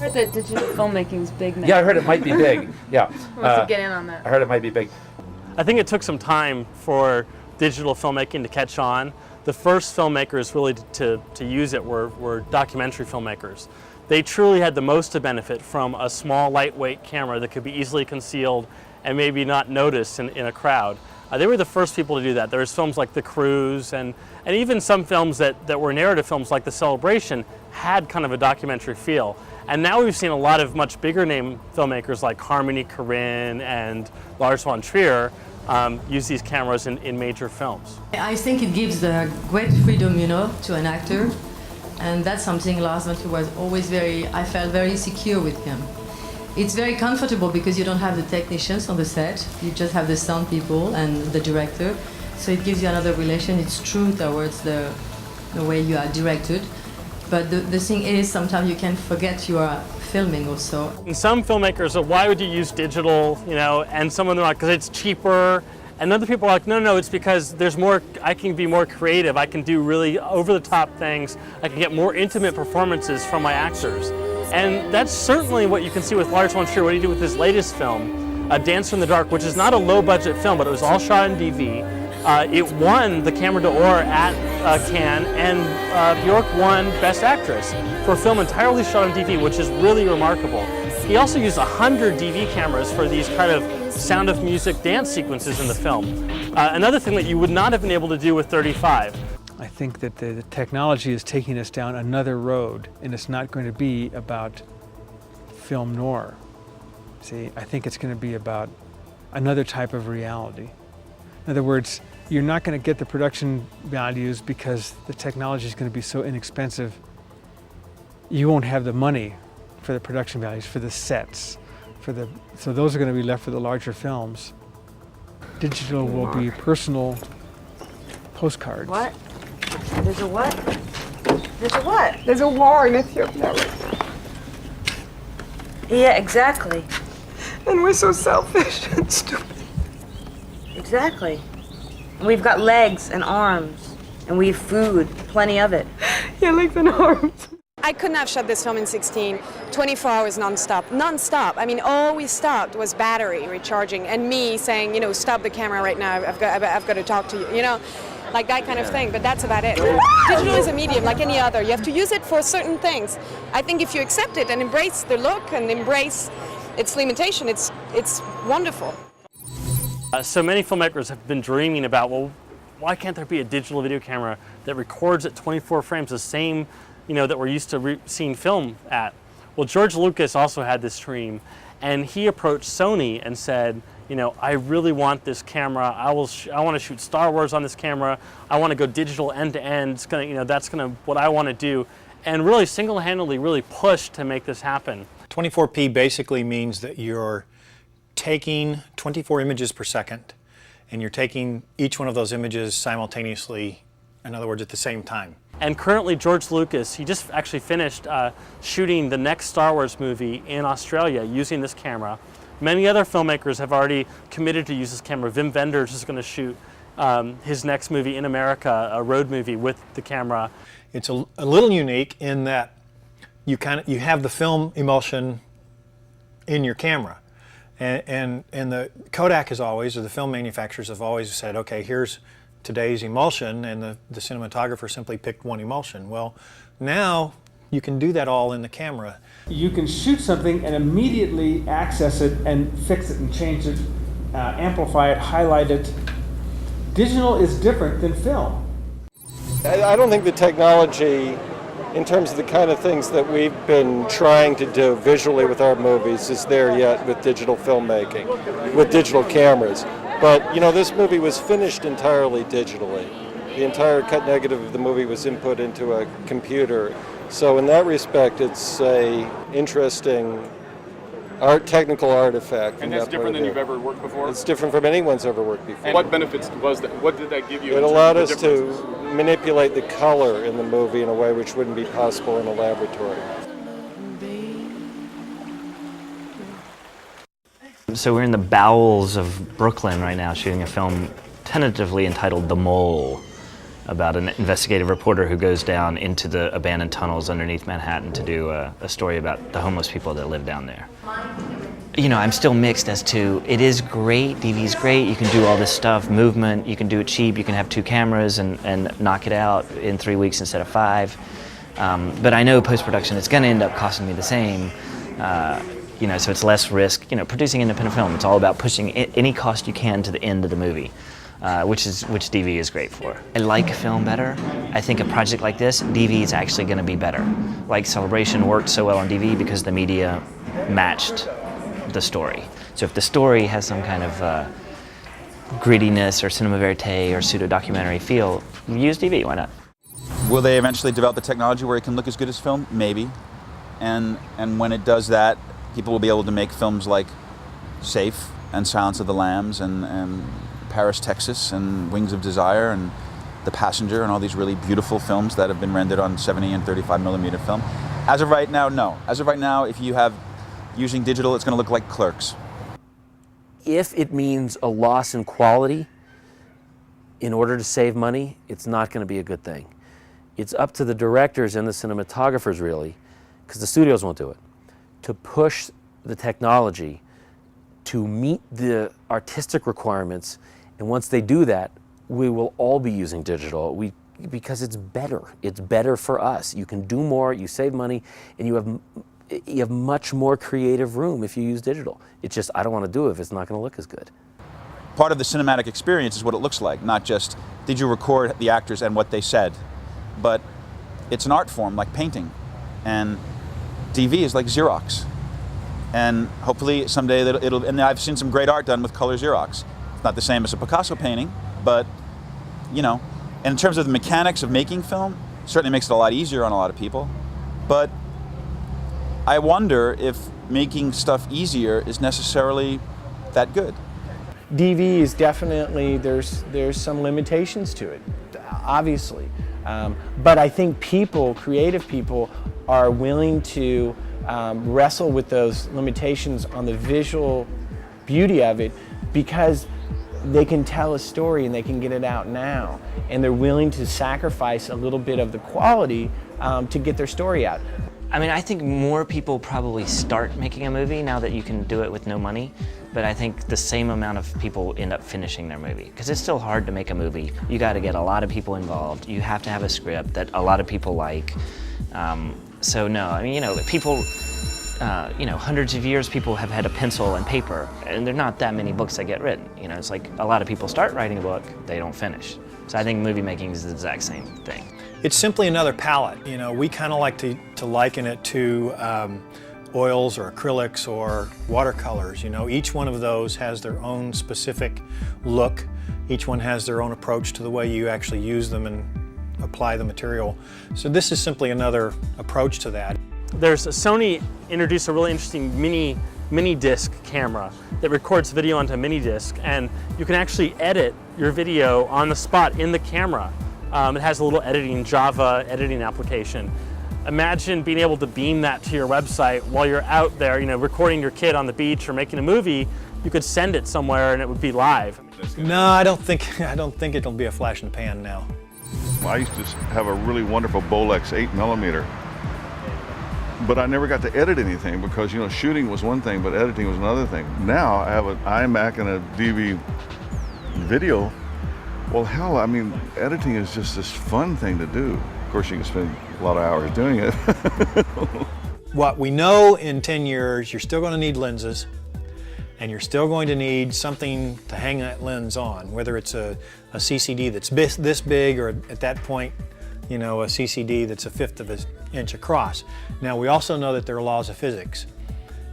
I heard that digital filmmaking's big now. Yeah, I heard it might be big. Yeah. Who wants to get in on that? I heard it might be big. I think it took some time for digital filmmaking to catch on. The first filmmakers really to use it were documentary filmmakers. They truly had the most to benefit from a small, lightweight camera that could be easily concealed and maybe not noticed in a crowd. They were the first people to do that. There was films like The Cruise and even some films that were narrative films like The Celebration had kind of a documentary feel. And now we've seen a lot of much bigger name filmmakers like Harmony Korine and Lars von Trier use these cameras in major films. I think it gives a great freedom, you know, to an actor. And that's something Lars von Trier was always I felt very secure with him. It's very comfortable because you don't have the technicians on the set. You just have the sound people and the director. So it gives you another relation. It's true towards the way you are directed. But the thing is, sometimes you can forget you are filming also. And some filmmakers are, why would you use digital, you know, and some of them are like, because it's cheaper. And other people are like, no, it's because there's more, I can be more creative. I can do really over-the-top things. I can get more intimate performances from my actors. And that's certainly what you can see with Lars von Trier, what he did with his latest film, Dancer in the Dark, which is not a low-budget film, but it was all shot in DV. It won the Camera d'Or at Cannes, and Björk won Best Actress for a film entirely shot on DV, which is really remarkable. He also used 100 DV cameras for these kind of Sound of Music dance sequences in the film. Another thing that you would not have been able to do with 35. I think that the technology is taking us down another road, and it's not going to be about film noir. See, I think it's going to be about another type of reality. In other words, you're not going to get the production values because the technology is going to be so inexpensive. You won't have the money for the production values, for the sets, so those are going to be left for the larger films. Digital will be personal postcards. What? There's a what? There's a what? There's a war in Ethiopia right now. Yeah, exactly. And we're so selfish and stupid. Exactly. And we've got legs and arms, and we have food, plenty of it. Yeah, legs and arms. I couldn't have shot this film in 16, 24 hours non-stop. Non-stop. I mean, all we stopped was battery recharging and me saying, you know, stop the camera right now, I've got to talk to you, you know, like that kind of thing, but that's about it. Digital is a medium like any other. You have to use it for certain things. I think if you accept it and embrace the look and embrace its limitation, it's wonderful. So many filmmakers have been dreaming about, well, why can't there be a digital video camera that records at 24 frames, the same, you know, that we're used to seeing film at? Well, George Lucas also had this dream, and he approached Sony and said, you know, I really want this camera. I want to shoot Star Wars on this camera. I want to go digital end to end. It's gonna, you know, that's gonna what I want to do, and really single-handedly really pushed to make this happen. 24p basically means that you're taking 24 images per second, and you're taking each one of those images simultaneously, in other words, at the same time. And currently George Lucas, he just actually finished shooting the next Star Wars movie in Australia using this camera. Many other filmmakers have already committed to use this camera. Wim Wenders is going to shoot his next movie in America, a road movie with the camera. It's a little unique in that you have the film emulsion in your camera. And the Kodak has always, or the film manufacturers have always said, okay, here's today's emulsion, and the cinematographer simply picked one emulsion. Well, now you can do that all in the camera. You can shoot something and immediately access it and fix it and change it, amplify it, highlight it. Digital is different than film. I don't think the technology, in terms of the kind of things that we've been trying to do visually with our movies, is there yet with digital filmmaking, with digital cameras. But, you know, this movie was finished entirely digitally. The entire cut negative of the movie was input into a computer. So in that respect, it's a interesting technical artifact. And that's different than you've ever worked before? It's different from anyone's ever worked before. And what benefits was that? What did that give you? It allowed us to manipulate the color in the movie in a way which wouldn't be possible in a laboratory. So we're in the bowels of Brooklyn right now shooting a film tentatively entitled The Mole. about an investigative reporter who goes down into the abandoned tunnels underneath Manhattan to do a story about the homeless people that live down there. You know, I'm still mixed as to, it is great, DV's great, you can do all this stuff, movement, you can do it cheap, you can have 2 cameras and knock it out in 3 weeks instead of 5. But I know post-production, it's gonna end up costing me the same, you know, so it's less risk. You know, producing independent film, it's all about pushing any cost you can to the end of the movie, which DV is great for. I like film better. I think a project like this, DV is actually gonna be better. Like Celebration worked so well on DV because the media matched the story. So if the story has some kind of grittiness or cinema verite or pseudo-documentary feel, use DV, why not? Will they eventually develop the technology where it can look as good as film? Maybe. And when it does that, people will be able to make films like Safe and Silence of the Lambs and Paris, Texas and Wings of Desire and The Passenger and all these really beautiful films that have been rendered on 70 and 35mm film. As of right now, no. As of right now, if you have using digital, it's going to look like Clerks. If it means a loss in quality in order to save money, it's not going to be a good thing. It's up to the directors and the cinematographers, really, because the studios won't do it, to push the technology to meet the artistic requirements. And once they do that, we will all be using digital because it's better. It's better for us. You can do more, you save money, and you have much more creative room if you use digital. It's just, I don't want to do it if it's not going to look as good. Part of the cinematic experience is what it looks like, not just did you record the actors and what they said, but it's an art form like painting, and DV is like Xerox. And hopefully someday and I've seen some great art done with color Xerox. It's not the same as a Picasso painting, but you know, and in terms of the mechanics of making film, it certainly makes it a lot easier on a lot of people, but I wonder if making stuff easier is necessarily that good. DV is definitely, there's some limitations to it, obviously. But I think people, creative people, are willing to wrestle with those limitations on the visual beauty of it because they can tell a story and they can get it out now. And they're willing to sacrifice a little bit of the quality to get their story out. I mean, I think more people probably start making a movie now that you can do it with no money, but I think the same amount of people end up finishing their movie. Because it's still hard to make a movie. You got to get a lot of people involved. You have to have a script that a lot of people like. So no, I mean, you know, people, you know, hundreds of years people have had a pencil and paper, and there are not that many books that get written. You know, it's like a lot of people start writing a book, they don't finish. So I think movie making is the exact same thing. It's simply another palette. You know, we kind of like to liken it to oils or acrylics or watercolors. You know, each one of those has their own specific look. Each one has their own approach to the way you actually use them and apply the material. So this is simply another approach to that. Sony introduced a really interesting mini disc camera that records video onto a mini disc, and you can actually edit your video on the spot in the camera. It has a little Java editing application. Imagine being able to beam that to your website while you're out there, you know, recording your kid on the beach or making a movie. You could send it somewhere and it would be live. No, I don't think it'll be a flash in the pan now. I used to have a really wonderful Bolex 8mm, but I never got to edit anything because, you know, shooting was one thing, but editing was another thing. Now I have an iMac and a DV video. Well, hell, I mean, editing is just this fun thing to do. Of course, you can spend a lot of hours doing it. What we know in 10 years, you're still going to need lenses, and you're still going to need something to hang that lens on, whether it's a CCD that's this big or at that point, you know, a CCD that's 1/5 of an inch across. Now, we also know that there are laws of physics,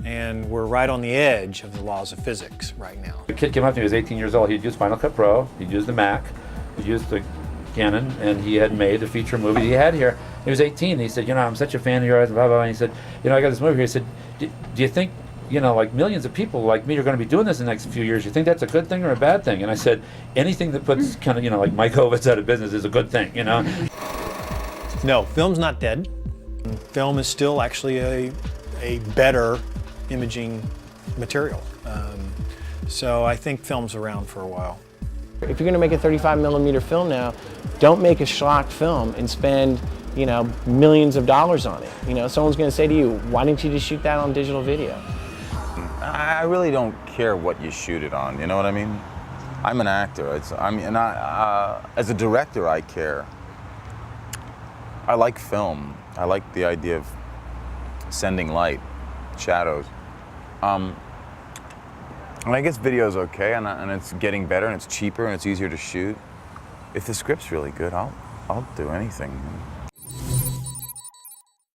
and we're right on the edge of the laws of physics right now. The kid came up to me, he was 18 years old, he'd used Final Cut Pro, he'd used the Mac, he'd used the Canon, and he had made the feature movie he had here. He was 18, and he said, you know, I'm such a fan of yours, blah, blah, blah. And he said, you know, I got this movie here. He said, do you think, you know, like millions of people like me are going to be doing this in the next few years? You think that's a good thing or a bad thing? And I said, anything that puts kind of, you know, like Mike Ovitz out of business is a good thing, you know? No, film's not dead. Film is still actually a better imaging material. So I think film's around for a while. If you're going to make a 35mm film now, don't make a schlock film and spend, you know, millions of dollars on it. You know, someone's going to say to you, why didn't you just shoot that on digital video? I really don't care what you shoot it on, you know what I mean? I'm an actor. As a director, I care. I like film. I like the idea of sending light, shadows. And I guess video's okay, and it's getting better, and it's cheaper, and it's easier to shoot. If the script's really good, I'll do anything.